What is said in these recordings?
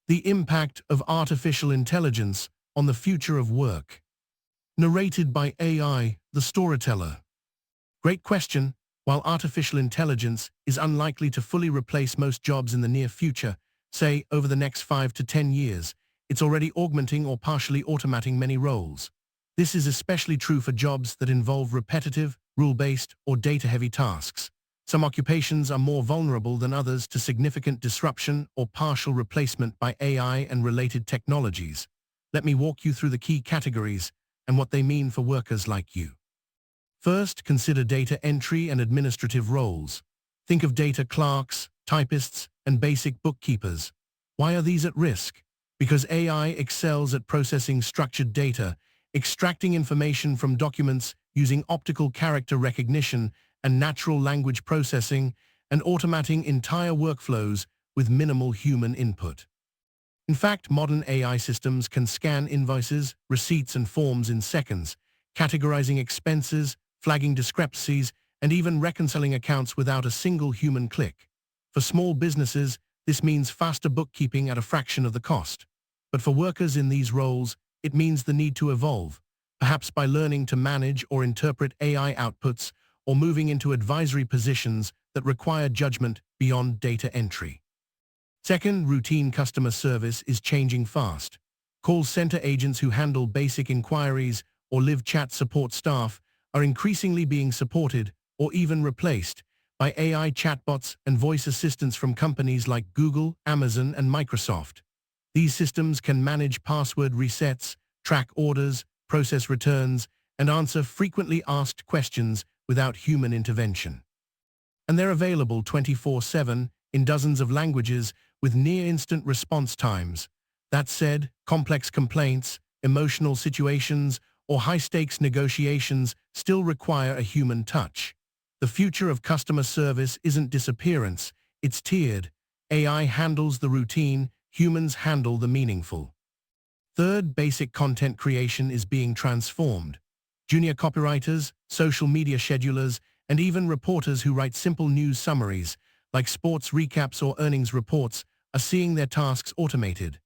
The Impact of Artificial Intelligence on the Future of Work. Narrated by AI, the Storyteller. Great question. While artificial intelligence is unlikely to fully replace most jobs in the near future, say over the next 5 to 10 years, it's already augmenting or partially automating many roles. This is especially true for jobs that involve repetitive, rule-based, or data-heavy tasks. Some occupations are more vulnerable than others to significant disruption or partial replacement by AI and related technologies. Let me walk you through the key categories and what they mean for workers like you. First, consider data entry and administrative roles. Think of data clerks, typists, and basic bookkeepers. Why are these at risk? Because AI excels at processing structured data, extracting information from documents using optical character recognition and natural language processing, and automating entire workflows with minimal human input. In fact, modern AI systems can scan invoices, receipts, and forms in seconds, categorizing expenses, flagging discrepancies, and even reconciling accounts without a single human click. For small businesses, this means faster bookkeeping at a fraction of the cost. But for workers in these roles, it means the need to evolve, perhaps by learning to manage or interpret AI outputs or moving into advisory positions that require judgment beyond data entry. Second, routine customer service is changing fast. Call center agents who handle basic inquiries or live chat support staff are increasingly being supported or even replaced by AI chatbots and voice assistants from companies like Google, Amazon, and Microsoft. These systems can manage password resets, track orders, process returns, and answer frequently asked questions without human intervention. And they're available 24/7 in dozens of languages with near-instant response times. That said, complex complaints, emotional situations, or high-stakes negotiations still require a human touch. The future of customer service isn't disappearance, it's tiered. AI handles the routine, humans handle the meaningful. Third, basic content creation is being transformed. Junior copywriters, social media schedulers, and even reporters who write simple news summaries, like sports recaps or earnings reports, are seeing their tasks automated.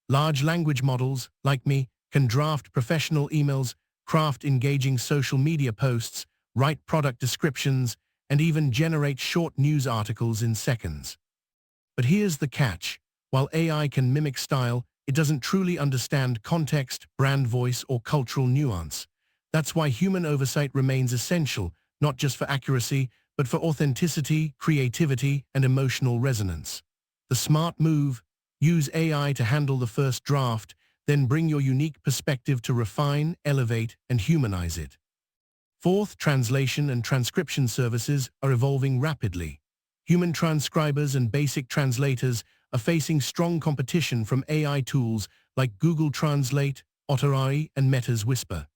Large language models, like me, can draft professional emails, craft engaging social media posts, write product descriptions, and even generate short news articles in seconds. But here's the catch. While AI can mimic style, it doesn't truly understand context, brand voice, or cultural nuance. That's why human oversight remains essential, not just for accuracy, but for authenticity, creativity, and emotional resonance. The smart move: use AI to handle the first draft, then bring your unique perspective to refine, elevate, and humanize it. Fourth, translation and transcription services are evolving rapidly. Human transcribers and basic translators are facing strong competition from AI tools like Google Translate, Otter.ai, and Meta's Whisper.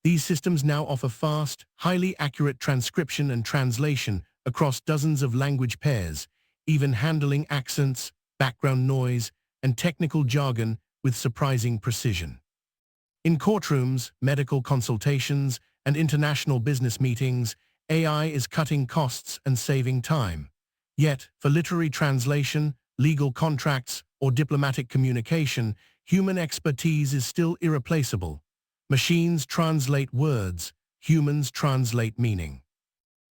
These systems now offer fast, highly accurate transcription and translation across dozens of language pairs, even handling accents, background noise, and technical jargon with surprising precision. In courtrooms, medical consultations, and international business meetings, AI is cutting costs and saving time. Yet, for literary translation, legal contracts, or diplomatic communication, human expertise is still irreplaceable. Machines translate words, humans translate meaning.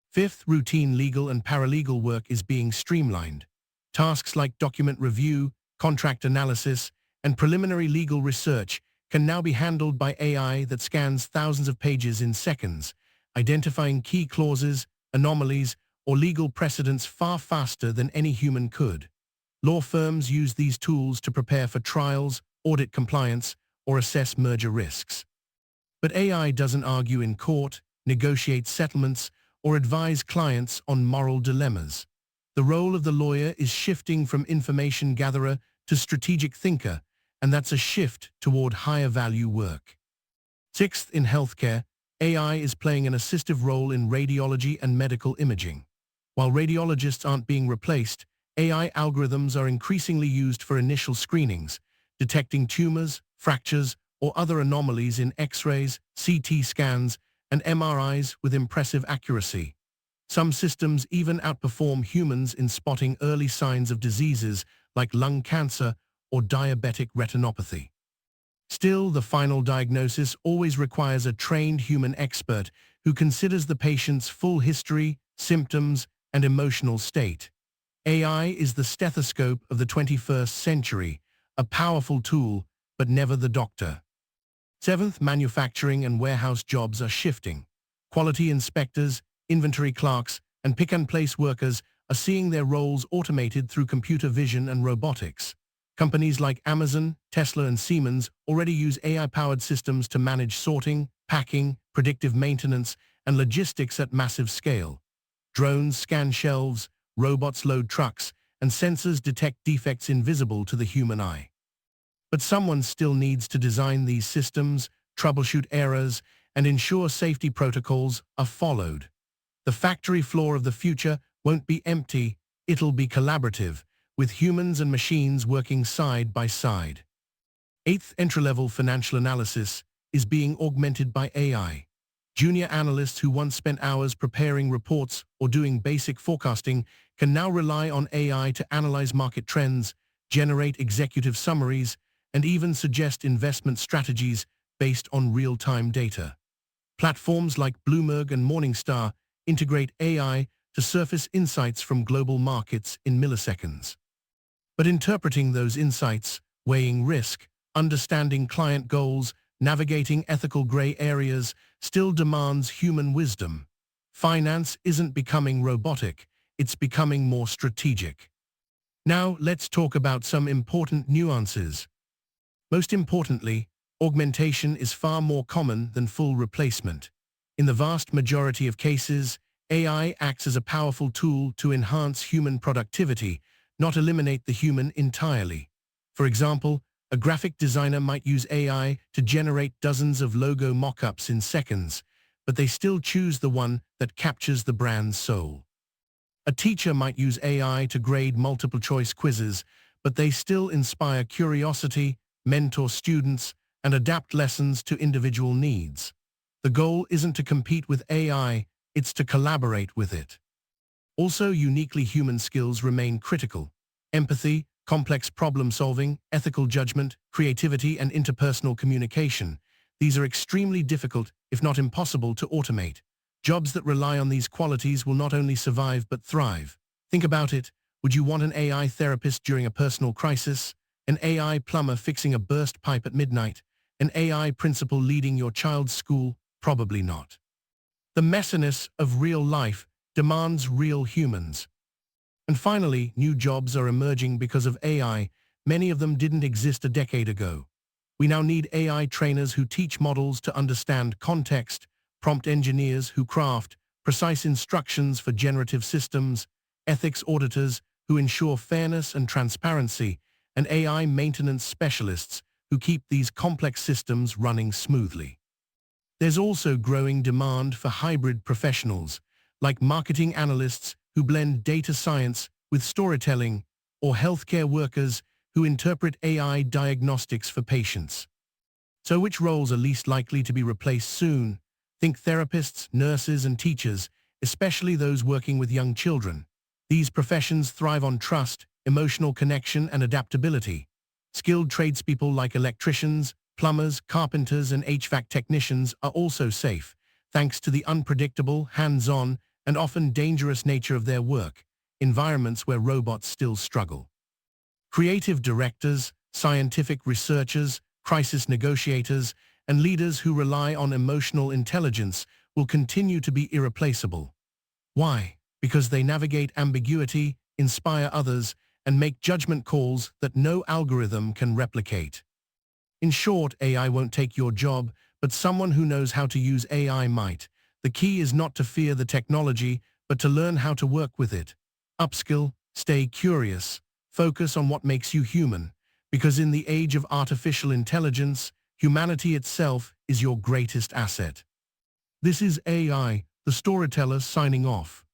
Fifth, routine legal and paralegal work is being streamlined. Tasks like document review, contract analysis, and preliminary legal research can now be handled by AI that scans thousands of pages in seconds, identifying key clauses, anomalies, or legal precedents far faster than any human could. Law firms use these tools to prepare for trials, audit compliance, or assess merger risks. But AI doesn't argue in court, negotiate settlements, or advise clients on moral dilemmas. The role of the lawyer is shifting from information gatherer to strategic thinker, and that's a shift toward higher value work. Sixth, in healthcare, AI is playing an assistive role in radiology and medical imaging. While radiologists aren't being replaced, AI algorithms are increasingly used for initial screenings, detecting tumors, fractures, or other anomalies in X-rays, CT scans, and MRIs with impressive accuracy. Some systems even outperform humans in spotting early signs of diseases like lung cancer or diabetic retinopathy. Still, the final diagnosis always requires a trained human expert who considers the patient's full history, symptoms, and emotional state. AI is the stethoscope of the 21st century, a powerful tool, but never the doctor. Seventh, manufacturing and warehouse jobs are shifting. Quality inspectors, inventory clerks, and pick-and-place workers are seeing their roles automated through computer vision and robotics. Companies like Amazon, Tesla, and Siemens already use AI-powered systems to manage sorting, packing, predictive maintenance, and logistics at massive scale. Drones scan shelves, robots load trucks, and sensors detect defects invisible to the human eye. But someone still needs to design these systems, troubleshoot errors, and ensure safety protocols are followed. The factory floor of the future won't be empty, it'll be collaborative, with humans and machines working side by side. Eighth, entry-level financial analysis is being augmented by AI. Junior analysts who once spent hours preparing reports or doing basic forecasting can now rely on AI to analyze market trends, generate executive summaries, and even suggest investment strategies based on real-time data. Platforms like Bloomberg and Morningstar integrate AI to surface insights from global markets in milliseconds. But interpreting those insights, weighing risk, understanding client goals, navigating ethical gray areas still demands human wisdom. Finance isn't becoming robotic, it's becoming more strategic. Now let's talk about some important nuances. Most importantly, augmentation is far more common than full replacement. In the vast majority of cases, AI acts as a powerful tool to enhance human productivity, not eliminate the human entirely. For example, a graphic designer might use AI to generate dozens of logo mock-ups in seconds, but they still choose the one that captures the brand's soul. A teacher might use AI to grade multiple-choice quizzes, but they still inspire curiosity, mentor students, and adapt lessons to individual needs. The goal isn't to compete with AI, it's to collaborate with it. Also, uniquely human skills remain critical. Empathy, complex problem-solving, ethical judgment, creativity, and interpersonal communication. These are extremely difficult, if not impossible, to automate. Jobs that rely on these qualities will not only survive but thrive. Think about it. Would you want an AI therapist during a personal crisis? An AI plumber fixing a burst pipe at midnight? An AI principal leading your child's school? Probably not. The messiness of real life demands real humans. And finally, new jobs are emerging because of AI. Many of them didn't exist a decade ago. We now need AI trainers who teach models to understand context, prompt engineers who craft precise instructions for generative systems, ethics auditors who ensure fairness and transparency, and AI maintenance specialists who keep these complex systems running smoothly. There's also growing demand for hybrid professionals, like marketing analysts who blend data science with storytelling, or healthcare workers who interpret AI diagnostics for patients. So which roles are least likely to be replaced soon? Think therapists, nurses, and teachers, especially those working with young children. These professions thrive on trust, emotional connection, and adaptability. Skilled tradespeople like electricians, plumbers, carpenters, and HVAC technicians are also safe, thanks to the unpredictable, hands-on, and often dangerous nature of their work, environments where robots still struggle. Creative directors, scientific researchers, crisis negotiators, and leaders who rely on emotional intelligence will continue to be irreplaceable. Why? Because they navigate ambiguity, inspire others, and make judgment calls that no algorithm can replicate. In short, AI won't take your job, but someone who knows how to use AI might. The key is not to fear the technology, but to learn how to work with it. Upskill, stay curious, focus on what makes you human, because in the age of artificial intelligence, humanity itself is your greatest asset. This is AI, the storyteller, signing off.